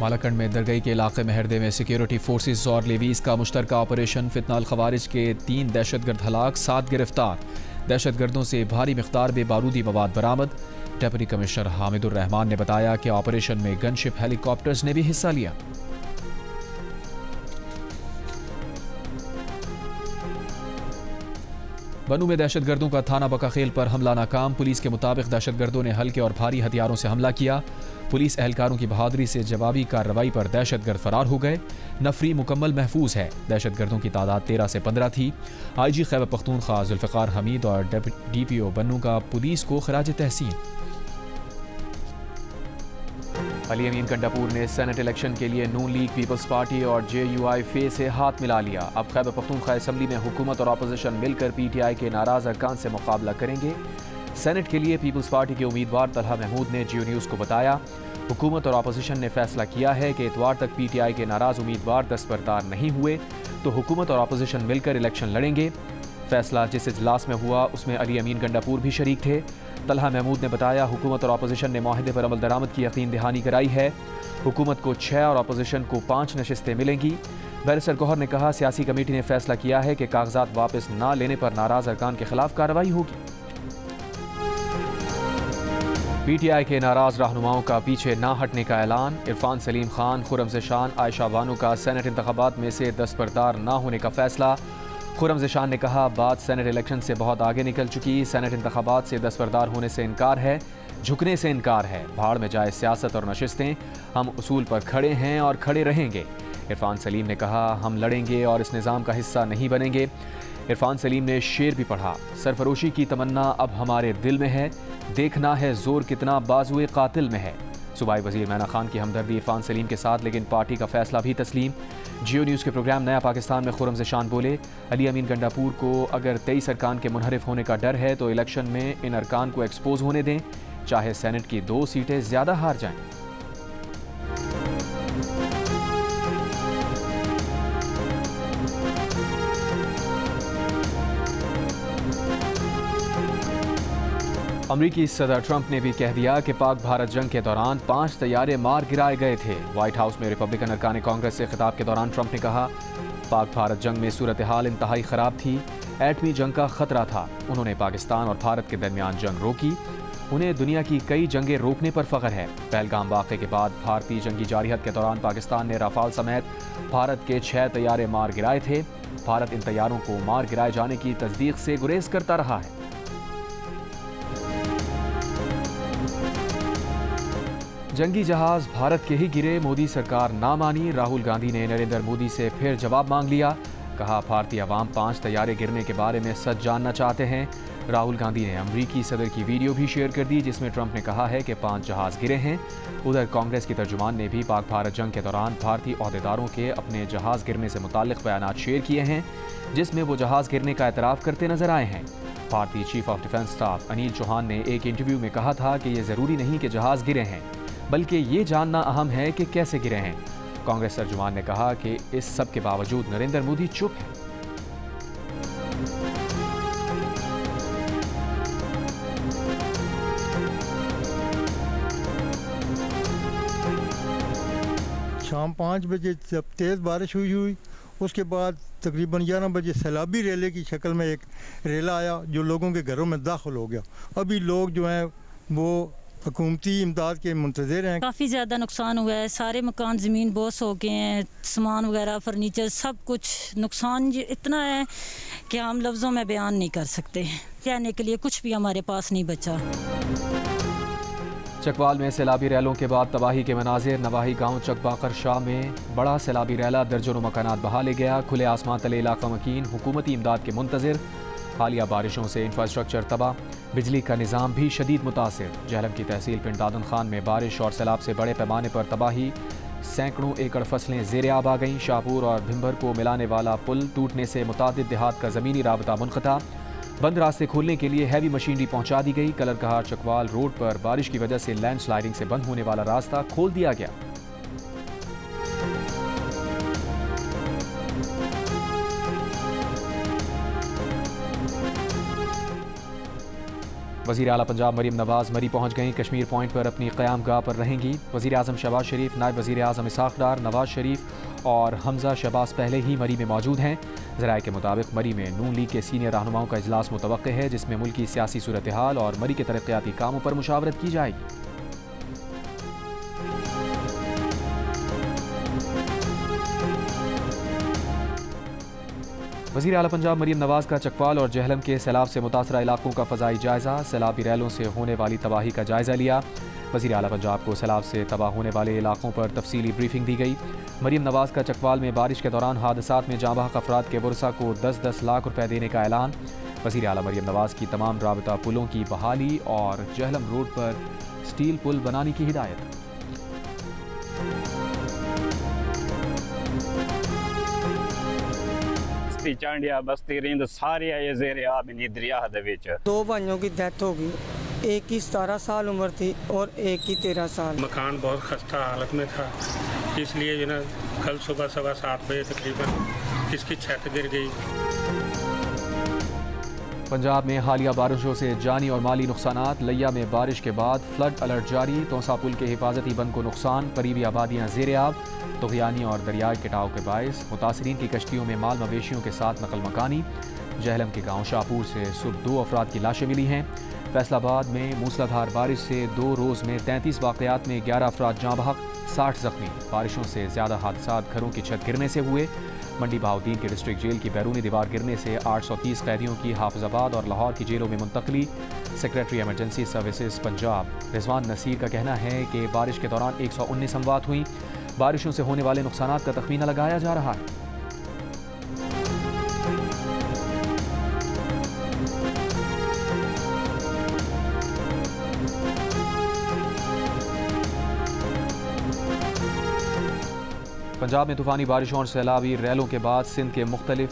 मालाकंड में दरगई के इलाके मेहरदे में सिक्योरिटी फोर्सेस और लेवीज का मुश्तरका ऑपरेशन। फितनाल खवारिज के 3 दहशतगर्द हलाक, 7 गिरफ्तार। दहशतगर्दों से भारी मिक़दार में बारूदी मवाद बरामद। डिप्टी कमिश्नर हामिदुर रहमान ने बताया कि ऑपरेशन में गनशिप हेलीकॉप्टर्स ने भी हिस्सा लिया। बनू में दहशतगर्दों का थाना बकाखेल पर हमला नाकाम। पुलिस के मुताबिक दहशतगर्दों ने हल्के और भारी हथियारों से हमला किया। पुलिस एहलकारों की बहादुरी से जवाबी कार्रवाई पर दहशतगर्द फरार हो गए। नफरी मुकम्मल महफूज है। दहशतगर्दों की तादाद 13 से 15 थी। IG खैबर पख्तूनख्वा जुल्फ़िकार हमीद और DPO बन्नू का पुलिस को खराज तहसीन। अली अमीन गंडापुर ने सेनेट इलेक्शन के लिए नून लीग, पीपल्स पार्टी और JUIF से हाथ मिला लिया। अब खैबर पख्तूनख्वा असम्बली में हुकूमत और अपोजिशन मिलकर PTI के नाराज अरकान से मुकाबला करेंगे। सेनेट के लिए पीपल्स पार्टी के उम्मीदवार तलहा महमूद ने जियो न्यूज़ को बताया, हुकूमत और अपोजिशन ने फैसला किया है कि इतवार तक PTI के नाराज उम्मीदवार दस्तबरदार नहीं हुए तो हुकूमत और अपोजिशन मिलकर इलेक्शन लड़ेंगे। फैसला जिस इजलास में हुआ उसमें अली अमीन गंडापुर भी शरीक थे। तलहा महमूद ने बताया, हुकूमत और अपोजिशन ने माहिदे पर अमल दरामद की यकीन दहानी कराई है। हुकूमत को 6 और अपोजिशन को 5 नशिस्तें मिलेंगी। बैरिस्टर गौहर ने कहा, सियासी कमेटी ने फैसला किया है कि कागजात वापस न लेने पर नाराज अरकान के खिलाफ कार्रवाई होगी। PTI के नाराज रहनुमाओं का पीछे ना हटने का ऐलान। इरफान सलीम खान, खुर्रम ज़ेशान, आयशा बानो का सेनेट इंतखाबात में से दस्तबरदार ना होने का फैसला। खुर्रम ज़ेशान ने कहा, बात सेनेट इलेक्शन से बहुत आगे निकल चुकी। सेनेट इंतखाबात से दस्तबरदार होने से इनकार है, झुकने से इनकार है। भाड़ में जाए सियासत और नशिस्तें, हम उसूल पर खड़े हैं और खड़े रहेंगे। इरफान सलीम ने कहा, हम लड़ेंगे और इस निज़ाम का हिस्सा नहीं बनेंगे। इरफान सलीम ने शेर भी पढ़ा, सरफरोशी की तमन्ना अब हमारे दिल में है, देखना है जोर कितना बाजुए कातिल में है। सूबाई वज़ीर मैना खान की हमदर्दी इरफान सलीम के साथ, लेकिन पार्टी का फैसला भी तस्लीम। जियो न्यूज़ के प्रोग्राम नया पाकिस्तान में खुर्रम ज़ेशान बोले, अली अमीन गंडापुर को अगर 23 अरकान के मुनहरिफ होने का डर है तो इलेक्शन में इन अरकान को एक्सपोज होने दें, चाहे सेनेट की 2 सीटें ज़्यादा हार जाएं। अमरीकी सदर ट्रंप ने भी कह दिया कि पाक भारत जंग के दौरान 5 तैयारे मार गिराए गए थे। व्हाइट हाउस में रिपब्लिकन अरकान कांग्रेस से खिताब के दौरान ट्रंप ने कहा, पाक भारत जंग में सूरत हाल इंतहाई ख़राब थी, एटमी जंग का खतरा था। उन्होंने पाकिस्तान और भारत के दरमियान जंग रोकी। उन्हें दुनिया की कई जंगें रोकने पर फ़ख्र है। पहलगाम वाक़े के बाद भारतीय जंगी जारहियत के दौरान पाकिस्तान ने राफाल समेत भारत के 6 तैयारे मार गिराए थे। भारत इन तैयारों को मार गिराए जाने की तस्दीक से गुरेज करता रहा है। जंगी जहाज भारत के ही गिरे, मोदी सरकार ना मानी। राहुल गांधी ने नरेंद्र मोदी से फिर जवाब मांग लिया। कहा, भारतीय अवाम 5 तैयारे गिरने के बारे में सच जानना चाहते हैं। राहुल गांधी ने अमरीकी सदर की वीडियो भी शेयर कर दी जिसमें ट्रंप ने कहा है कि 5 जहाज गिरे हैं। उधर कांग्रेस की तर्जुमान ने भी पाक भारत जंग के दौरान भारतीय ओहदेदारों के अपने जहाज गिरने से मुताल्लिक बयानात शेयर किए हैं, जिसमें वो जहाज गिरने का एतराफ़ करते नजर आए हैं। भारतीय chief of defence staff Anil Chauhan ने एक इंटरव्यू में कहा था कि ये ज़रूरी नहीं कि जहाज गिरे हैं, बल्कि ये जानना अहम है कि कैसे गिरे हैं। कांग्रेस तर्जुमान ने कहा कि इस सब के बावजूद नरेंद्र मोदी चुप है। शाम 5 बजे जब तेज़ बारिश हुई उसके बाद तकरीबन 11 बजे सैलाबी रेले की शक्ल में एक रेला आया जो लोगों के घरों में दाखिल हो गया। अभी लोग जो हैं वो हुकूमती इमदाद के मुंतज़िर हैं। काफ़ी ज़्यादा नुकसान हुआ है, सारे मकान ज़मीन बोस हो गए हैं, सामान वगैरह फर्नीचर सब कुछ नुकसान इतना है कि हम लफ्ज़ों में बयान नहीं कर सकते। कहने के लिए कुछ भी हमारे पास नहीं बचा। चकवाल में सैलाबी रैलों के बाद तबाही के मनाजिर। नवाही गांव चकबाकर शाह में बड़ा सैलाबी रैला दर्जनों मकानात बहा ले गया। खुले आसमान तले इलाका मकीन, हुकूमती इमदाद के मुंतज़िर। हालिया बारिशों से इंफ्रास्ट्रक्चर तबाह, बिजली का निज़ाम भी शदीद मुतासिर। जहलम की तहसील पिंड दादन खान में बारिश और सैलाब से बड़े पैमाने पर तबाही, सैकड़ों एकड़ फसलें ज़ेरे आब आ गईं। शाहपुर और भिम्बर को मिलाने वाला पुल टूटने से मुतादिद देहात का ज़मीनी राबता मुनक़ता। बंद रास्ते खोलने के लिए हैवी मशीनरी पहुंचा दी गई। कलरकहार चकवाल रोड पर बारिश की वजह से लैंड स्लाइडिंग से बंद होने वाला रास्ता खोल दिया गया। वज़ीर आला पंजाब मरीम नवाज़ मरी पहुँच गईं। कश्मीर पॉइंट पर अपनी क़याम गाह पर रहेंगी। वज़ीर आज़म शहबाज शरीफ, नायब वज़ीर आज़म इसहाक़ डार, नवाज़ शरीफ और हमज़ा शहबाज पहले ही मरी में मौजूद हैं। ज़राए के मुताबिक मरी में नून लीग के सीनियर रहनुमाओं का इजलास मुतवक्किल है, जिसमें मुल्क की सियासी सूरत हाल और मरी के तरक्याती कामों पर मुशावरत की जाएगी। वज़ीर आला पंजाब मरीम नवाज़ का चकवाल और जहलम के सैलाब से मुतासरा इलाकों का फ़ज़ाई जायज़ा, सैलाबी रैलों से होने वाली तबाही का जायज़ा लिया। वज़ीर आला पंजाब को सैलाब से तबाह होने वाले इलाकों पर तफसीली ब्रीफिंग दी गई। मरीम नवाज़ का चकवाल में बारिश के दौरान हादसात में जाँ बहक अफराद के वर्सा को 10-10 लाख रुपए देने का ऐलान। वज़ीर आला मरीम नवाज़ की तमाम राबता पुलों की बहाली और जहलम रोड पर स्टील पुल बनाने की हिदायत। चांडिया बस्ती रिंद सारे आए ज़ेरे आब इन दरिया दे विच। 2 भाइयों की डेथ हो गई, एक की 17 साल उम्र थी और एक की 13 साल। मकान बहुत खस्ता हालत में था, इसलिए जो ना कल सुबह 7:15 बजे तकरीबन इसकी छत गिर गई। पंजाब में हालिया बारिशों से जानी और माली नुकसानात। लिया में बारिश के बाद फ्लड अलर्ट जारी। तोसा पुल के हिफाजती बंद को नुकसान, करीबी आबादियाँ ज़ेरे आब। तुग़यानी और दरियाई कटाव के बायस मुतासरीन की कश्तियों में माल मवेशियों के साथ नकल मकानी। जहलम के गाँव शाहपुर से सुबह 2 अफराद की लाशें मिली हैं। फैसलाबाद में मूसलाधार बारिश से 2 रोज़ में 33 वाक़यात में 11 अफराद जाँ बहक, 60 ज़ख्मी। बारिशों से ज़्यादा हादसात घरों की छत गिरने से हुए। मंडी बहाउद्दीन के डिस्ट्रिक्ट जेल की बैरूनी दीवार गिरने से 830 कैदियों की हाफिजाबाद और लाहौर की जेलों में मुंतकली। Secretary emergency services Punjab Rizwan Naseer का कहना है कि बारिश के दौरान 119 अमवात हुई। बारिशों से होने वाले नुकसानात का तखमीना लगाया जा रहा है। पंजाब में तूफ़ानी बारिशों और सैलाबी रैलों के बाद सिंध के मुख्तलिफ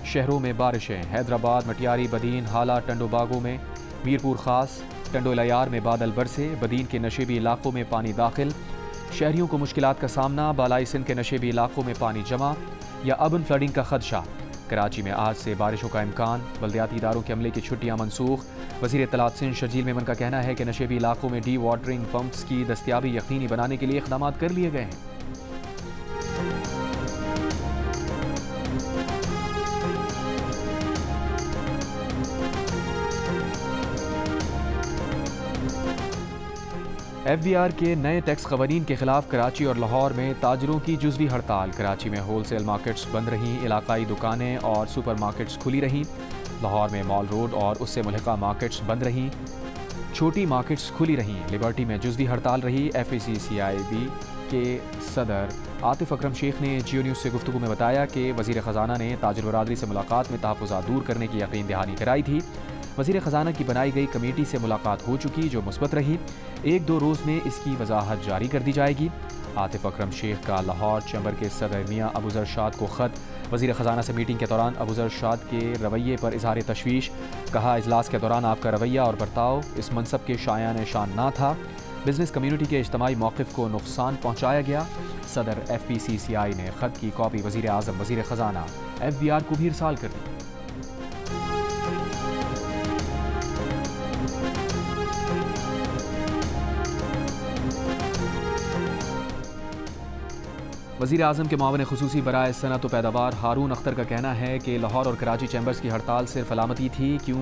शहरों में बारिशें। हैदराबाद, मटियारी, बदीन, हाला, टंडोबागो में, मीरपुर खास, टंडोलयार में बादल बरसे। बदीन के नशेबी इलाकों में पानी दाखिल, शहरियों को मुश्किलात का सामना। बालाई सिंध के नशेबी इलाकों में पानी जमा या अबन फ्लडिंग का खदशा। कराची में आज से बारिशों का इम्कान, बल्दियाती इदारों के अमले की छुट्टियां मनसूख। वज़ीर इत्तलात सिंध शर्जील मेमन का कहना है कि नशेबी इलाकों में डी वाटरिंग पंप्स की दस्तियाबी यकीनी बनाने के लिए इक़दाम कर लिए गए हैं। FBR के नए टैक्स क़वानीन के खिलाफ कराची और लाहौर में ताजरों की जुज़वी हड़ताल। कराची में होलसेल मार्केट्स बंद रहीं, इलाकाई दुकानें और सुपर मार्केट्स खुली रहीं। लाहौर में मॉल रोड और उससे मुल्हिका मार्केट्स बंद रहीं, छोटी मार्केट्स खुली रहीं। लिबर्टी में जुज़वी हड़ताल रही। FACCIB के सदर आतिफ अकरम शेख ने जियो न्यूज़ से गुफ्तगू में बताया कि वज़ीर ख़जाना ने ताजर बरादरी से मुलाकात में तहफ़्फ़ुज़ात दूर करने की यकीन दहानी कराई थी। वज़ीर ख़जाना की बनाई गई कमेटी से मुलाकात हो चुकी, जो मुस्बत रही। 1-2 रोज़ में इसकी वजाहत जारी कर दी जाएगी। आतिफ अकरम शेख का लाहौर चैम्बर के सदर मियाँ अबूज़र शाद को ख़त। वज़ीर ख़जाना से मीटिंग के दौरान अबूज़र शाद के रवैये पर इज़हार तशवीश। कहा, इजलास के दौरान आपका रवैया और बर्ताव इस मनसब के शायान शान ना था। बिजनेस कम्यूनिटी के इज्तमाई मौक़िफ़ को नुकसान पहुँचाया गया। सदर FPCCI ने ख़त की कॉपी वज़ीर आज़म, वज़ीर ख़जाना, FBR को भी इरसाल कर दी। वज़ीर आज़म के मुआविन ख़ुसूसी बराए सनअत व पैदावार हारून अख्तर का कहना है कि लाहौर और कराची चैम्बर्स की हड़ताल सिर्फ अलामती थी। क्यों?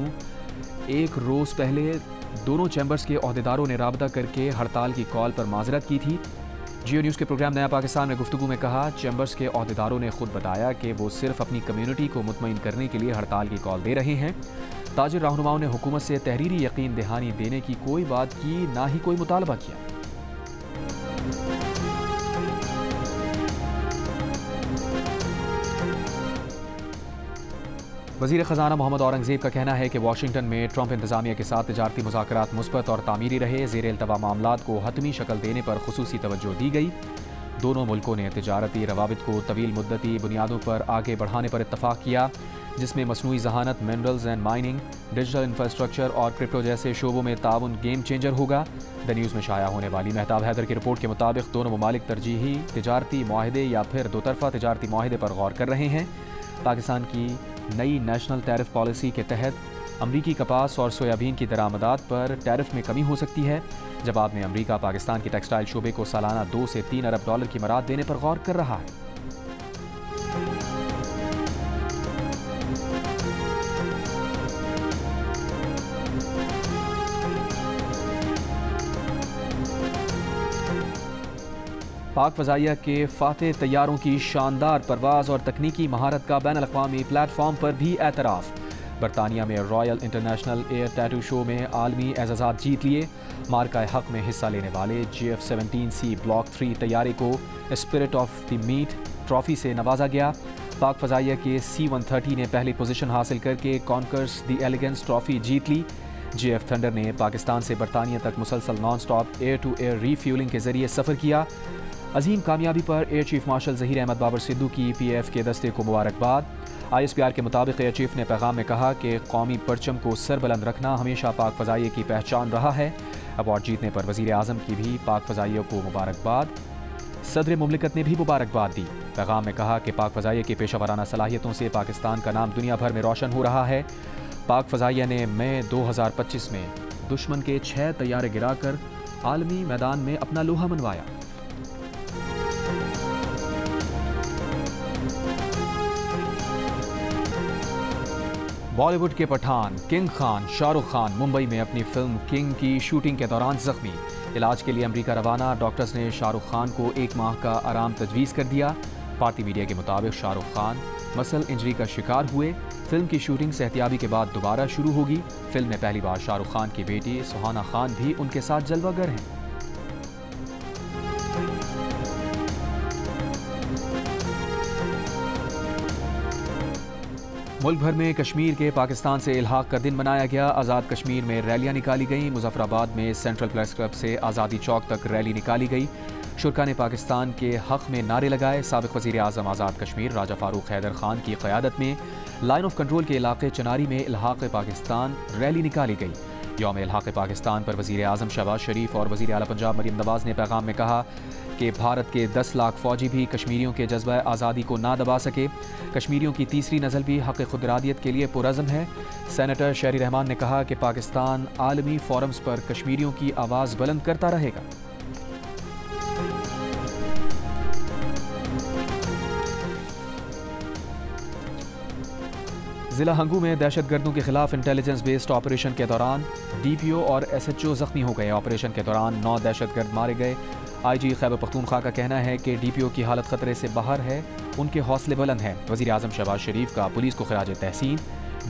1 रोज़ पहले दोनों चैम्बर्स के अहदेदारों ने राबता करके हड़ताल की कॉल पर माजरत की थी। जियो न्यूज़ के प्रोग्राम नया पाकिस्तान में गुफ्तगू में कहा, चैम्बर्स के अहदेदारों ने खुद बताया कि वो सिर्फ अपनी कम्यूनिटी को मुतमईन करने के लिए हड़ताल की कॉल दे रहे हैं। ताजिर रहनुमाओं ने हुकूमत से तहरीरी यकीन दहानी देने की कोई बात की, ना ही कोई मुतालबा किया। वज़ीर ख़जाना मोहम्मद औरंगज़ेब का कहना है कि वाशिंगटन में ट्रंप इंतज़ामिया के साथ तिजारती मुज़ाकरात मुस्बत और तामीरी रहे। ज़ेर इल्तवा मामलात को हतमी शक्ल देने पर ख़ुसूसी तवज्जो दी गई। दोनों मुल्कों ने तिजारती रवाबित को तवील मुद्दती बुनियादों पर आगे बढ़ाने पर इत्तफ़ाक़ किया, जिसमें मसनूई ज़हानत, minerals and mining, digital infrastructure और क्रिप्टो जैसे शोबों में ताउन गेम चेंजर होगा। द न्यूज़ में शाया होने वाली मेहताब हैदर की रिपोर्ट के मुताबिक दोनों ममालिक तरजीही तिजारती मुआहदे या फिर दोतरफा तिजारती मुआहदे पर गौर कर रहे हैं। पाकिस्तान की नई नेशनल टैरिफ पॉलिसी के तहत अमरीकी कपास और सोयाबीन की दरामदात पर टैरिफ में कमी हो सकती है। जवाब में अमरीका पाकिस्तान के टेक्सटाइल शोबे को सालाना 2 से 3 अरब डॉलर की मराद देने पर गौर कर रहा है। पाक फ़ज़ाइया के फातेह तैयारों की शानदार परवाज़ और तकनीकी महारत का बैन अल-अक़वामी प्लेटफॉर्म पर भी एतराफ़। बरतानिया में royal international air tattoo show में आलमी एज़ाज़ात जीत लिए। मार्का हक़ में हिस्सा लेने वाले GF-17C ब्लॉक 3 तैयारे को spirit of the meet trophy से नवाजा गया। पाक फ़ज़ाइया के C-130 ने पहली पोजीशन हासिल करके कॉन्कर्स द एलिगेंस ट्रॉफ़ी जीत ली। GF थंडर ने पाकिस्तान से बरतानिया तक मुसलसल non stop air to air refuelling के जरिए सफ़र किया। अजीम कामयाबी पर air chief marshal Zaheer Ahmed Babar Sidhu की PAF के दस्ते को मुबारकबाद। ISPR के मुताबिक एयर चीफ ने पैगाम में कहा कि कौमी परचम को सरबुलंद रखना हमेशा पाक फ़ज़ाइया की पहचान रहा है। अवार्ड जीतने पर वज़ीर आज़म की भी पाक फ़ज़ाइया को मुबारकबाद। सदर मुमलिकत ने भी मुबारकबाद दी। पैगाम में कहा कि पाक फ़ज़ाइया की पेशा वराना सलाहियतों से पाकिस्तान का नाम दुनिया भर में रोशन हो रहा है। पाक फ़ज़ाइया ने मई 2025 में दुश्मन के 6 तैयारे गिराकर आलमी मैदान में अपना लोहा मनवाया। बॉलीवुड के पठान किंग खान शाहरुख खान मुंबई में अपनी फिल्म किंग की शूटिंग के दौरान जख्मी। इलाज के लिए अमेरिका रवाना। डॉक्टर्स ने शाहरुख खान को 1 माह का आराम तजवीज़ कर दिया। भारतीय मीडिया के मुताबिक शाहरुख खान मसल इंजरी का शिकार हुए। फिल्म की शूटिंग सेहतियाबी के बाद दोबारा शुरू होगी। फिल्म में पहली बार शाहरुख खान की बेटी सुहाना खान भी उनके साथ जलवागर हैं। मुल्क भर में कश्मीर के पाकिस्तान से इल्हाक का दिन मनाया गया। आज़ाद कश्मीर में रैलियां निकाली गईं। मुजफ्फराबाद में सेंट्रल प्रेस क्लब से आज़ादी चौक तक रैली निकाली गई। शुरका ने पाकिस्तान के हक़ में नारे लगाए। साबिक़ वज़ीर आज़म आज़ाद कश्मीर राजा फ़ारूक हैदर खान की क़यादत में लाइन ऑफ कंट्रोल के इलाके चनारी में इल्हाक़ पाकिस्तान रैली निकाली गई। यौम इल्हाक़ पाकिस्तान पर वज़ीर आज़म शहबाज शरीफ और वज़ीर आला पंजाब मरीम नवाज़ ने पैगाम में कहा कि भारत के 10 लाख फ़ौजी भी कश्मीरियों के जज्बा आज़ादी को ना दबा सके। कश्मीरियों की तीसरी नस्ल भी हक़ खुदरादियत के लिए पुरज़म है। सेनेटर शहरी रहमान ने कहा कि पाकिस्तान आलमी फोरम्स पर कश्मीरियों की आवाज़ बुलंद करता रहेगा। जिला हंगू में दहशतगर्दों के खिलाफ इंटेलिजेंस बेस्ड ऑपरेशन के दौरान DPO और SHO जख्मी हो गए। ऑपरेशन के दौरान 9 दहशतगर्द मारे गए। IG खैबर पख्तूनख्वा का कहना है कि DPO की हालत खतरे से बाहर है, उनके हौसले बुलंद हैं। वज़ीर आज़म शहबाज शरीफ का पुलिस को खिराज तहसीन।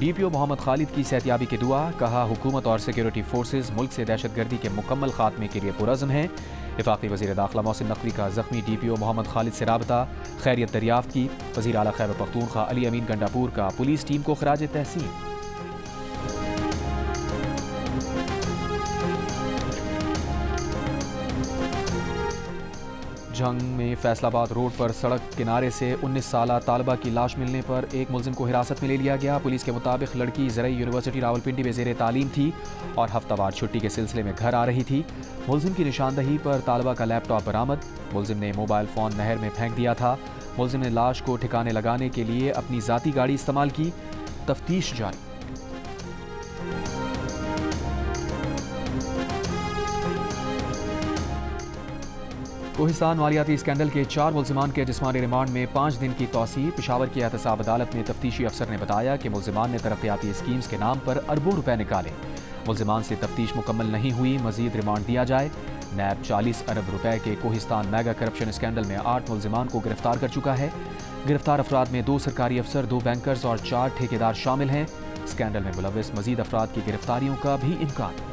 DPO मोहम्मद खालिद की सेहतियाबी की दुआ। कहा हुकूमत और सिक्योरिटी फोर्सेज मुल्क से दहशतगर्दी के मुकम्मल खात्मे के लिए पुरज़म हैं। वफाकी वज़ीर दाखिला मोहसिन नकवी का ज़ख्मी DPO मोहम्मद खालिद से राबता, खैरियत दरियाफ्त की। वज़ीर आला खैबर पख्तूनख्वा अली अमीन गंडापुर का पुलिस टीम को खिराज तहसीन। जंग में फैसलाबाद रोड पर सड़क किनारे से 19 साला तालबा की लाश मिलने पर एक मुलजिम को हिरासत में ले लिया गया। पुलिस के मुताबिक लड़की ज़रई यूनिवर्सिटी रावलपिंडी में ज़ेरे तालीम थी और हफ्तावार छुट्टी के सिलसिले में घर आ रही थी। मुलजिम की निशानदही पर तालबा का लैपटॉप बरामद। मुलजिम ने मोबाइल फ़ोन नहर में फेंक दिया था। मुलजिम ने लाश को ठिकाने लगाने के लिए अपनी ज़ाती गाड़ी इस्तेमाल की। तफ्तीश जारी। कोहिस्तान मालियाती स्कैंडल के 4 मुलजिमान के जिस्मानी रिमांड में 5 दिन की तौसी। पेशावर की एहतसाब अदालत में तफ्तीशी अफसर ने बताया कि मुलजिमान ने तरक्याती स्कीम्स के नाम पर अरबों रुपए निकाले। मुलजिमान से तफ्तीश मुकम्मल नहीं हुई, मजीद रिमांड दिया जाए। नैब 40 अरब रुपए के कोहिस्तान मेगा करप्शन स्कैंडल में 8 मुलजिमान को गिरफ्तार कर चुका है। गिरफ्तार अफराद में 2 सरकारी अफसर, 2 बैंकर्स और 4 ठेकेदार शामिल हैं। स्कैंडल में मुलविस मजीद अफराद की गिरफ्तारियों का भी इम्कान।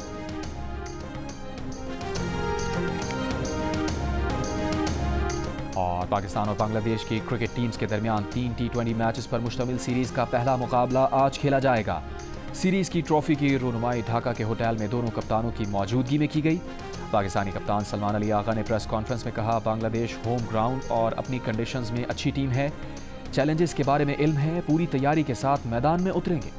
और पाकिस्तान और बांग्लादेश की क्रिकेट टीम्स के दरमियान 3 T20 मैचेस पर मुश्तमिल सीरीज़ का पहला मुकाबला आज खेला जाएगा। सीरीज़ की ट्रॉफी की रुनुमाई ढाका के होटल में दोनों कप्तानों की मौजूदगी में की गई। पाकिस्तानी कप्तान सलमान अली आगा ने प्रेस कॉन्फ्रेंस में कहा, बांग्लादेश होम ग्राउंड और अपनी कंडीशंस में अच्छी टीम है। चैलेंजेस के बारे में इल्म है, पूरी तैयारी के साथ मैदान में उतरेंगे।